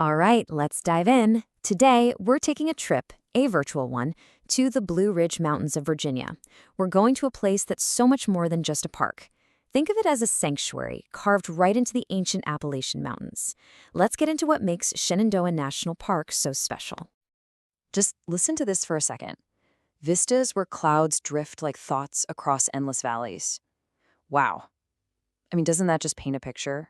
All right, let's dive in. Today, we're taking a trip, a virtual one, to the Blue Ridge Mountains of Virginia. We're going to a place that's so much more than just a park. Think of it as a sanctuary carved right into the ancient Appalachian Mountains. Let's get into what makes Shenandoah National Park so special. Just listen to this for a second. Vistas where clouds drift like thoughts across endless valleys. Wow. I mean, doesn't that just paint a picture?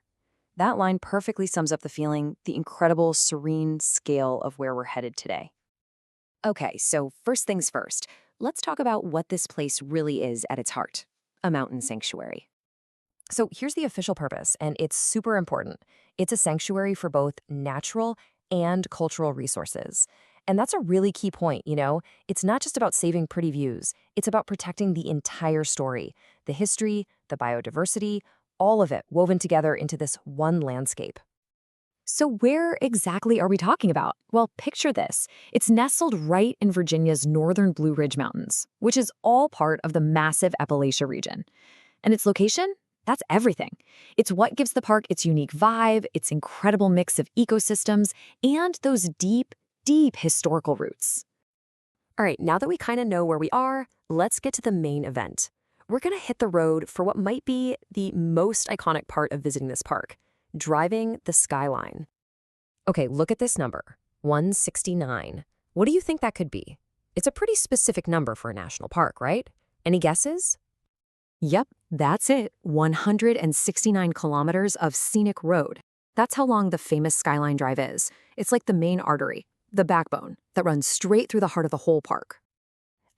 That line perfectly sums up the feeling, the incredible, serene scale of where we're headed today. Okay, so first things first, let's talk about what this place really is at its heart, a mountain sanctuary. So here's the official purpose, and it's super important. It's a sanctuary for both natural and cultural resources. And that's a really key point. It's not just about saving pretty views. It's about protecting the entire story, the history, the biodiversity, all of it woven together into this one landscape. So where exactly are we talking about? Well, picture this. It's nestled right in Virginia's northern Blue Ridge Mountains, which is all part of the massive Appalachia region. And its location? That's everything. It's what gives the park its unique vibe, its incredible mix of ecosystems, and those deep, deep historical roots. All right, now that we kind of know where we are, let's get to the main event. We're going to hit the road for what might be the most iconic part of visiting this park, driving the Skyline. Okay, look at this number, 169. What do you think that could be? It's a pretty specific number for a national park, right? Any guesses? Yep, that's it, 169 kilometers of scenic road. That's how long the famous Skyline Drive is. It's like the main artery, the backbone, that runs straight through the heart of the whole park.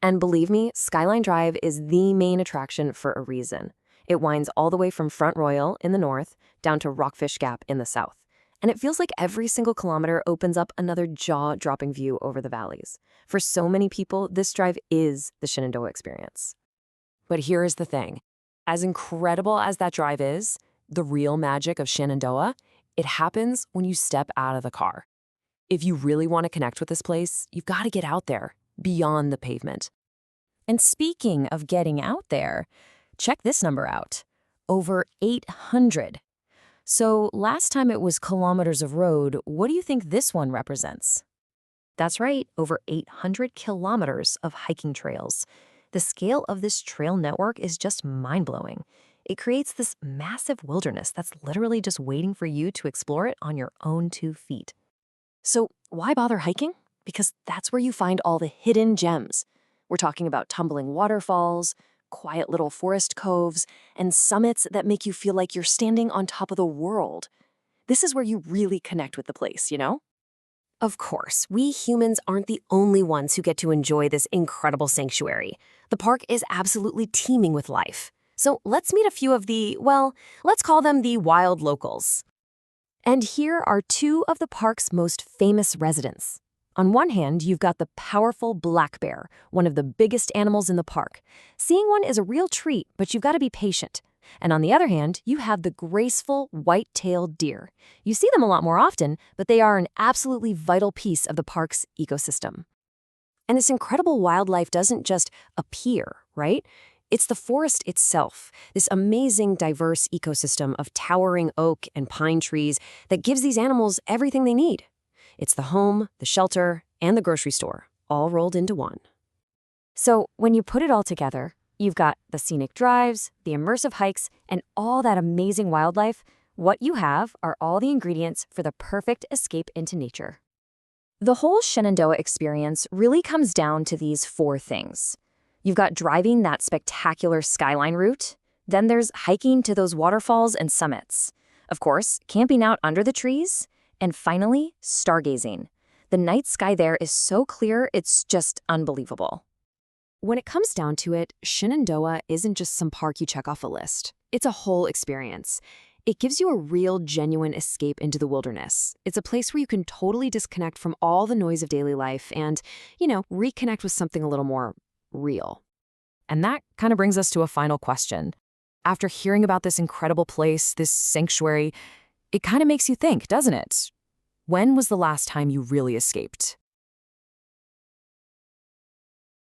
And believe me, Skyline Drive is the main attraction for a reason. It winds all the way from Front Royal in the north down to Rockfish Gap in the south. And it feels like every single kilometer opens up another jaw-dropping view over the valleys. For so many people, this drive is the Shenandoah experience. But here is the thing. As incredible as that drive is, the real magic of Shenandoah, it happens when you step out of the car. If you really want to connect with this place, you've got to get out there, beyond the pavement. And speaking of getting out there, check this number out. Over 800. So last time it was kilometers of road, what do you think this one represents? That's right, over 800 kilometers of hiking trails. The scale of this trail network is just mind-blowing. It creates this massive wilderness that's literally just waiting for you to explore it on your own 2 feet. So why bother hiking? Because that's where you find all the hidden gems. We're talking about tumbling waterfalls, quiet little forest coves, and summits that make you feel like you're standing on top of the world. This is where you really connect with the place. Of course, we humans aren't the only ones who get to enjoy this incredible sanctuary. The park is absolutely teeming with life. So let's meet a few of let's call them the wild locals. And here are 2 of the park's most famous residents. On one hand, you've got the powerful black bear, one of the biggest animals in the park. Seeing one is a real treat, but you've got to be patient. And on the other hand, you have the graceful white-tailed deer. You see them a lot more often, but they are an absolutely vital piece of the park's ecosystem. And this incredible wildlife doesn't just appear, right? It's the forest itself, this amazing, diverse ecosystem of towering oak and pine trees that gives these animals everything they need. It's the home, the shelter, and the grocery store, all rolled into one. So when you put it all together, you've got the scenic drives, the immersive hikes, and all that amazing wildlife. What you have are all the ingredients for the perfect escape into nature. The whole Shenandoah experience really comes down to these 4 things. You've got driving that spectacular skyline route. Then there's hiking to those waterfalls and summits. Of course, camping out under the trees. And finally, stargazing. The night sky there is so clear, it's just unbelievable. When it comes down to it, Shenandoah isn't just some park you check off a list. It's a whole experience. It gives you a real, genuine escape into the wilderness. It's a place where you can totally disconnect from all the noise of daily life and, reconnect with something a little more real. And that kind of brings us to a final question. After hearing about this incredible place, this sanctuary, it kind of makes you think, doesn't it? When was the last time you really escaped?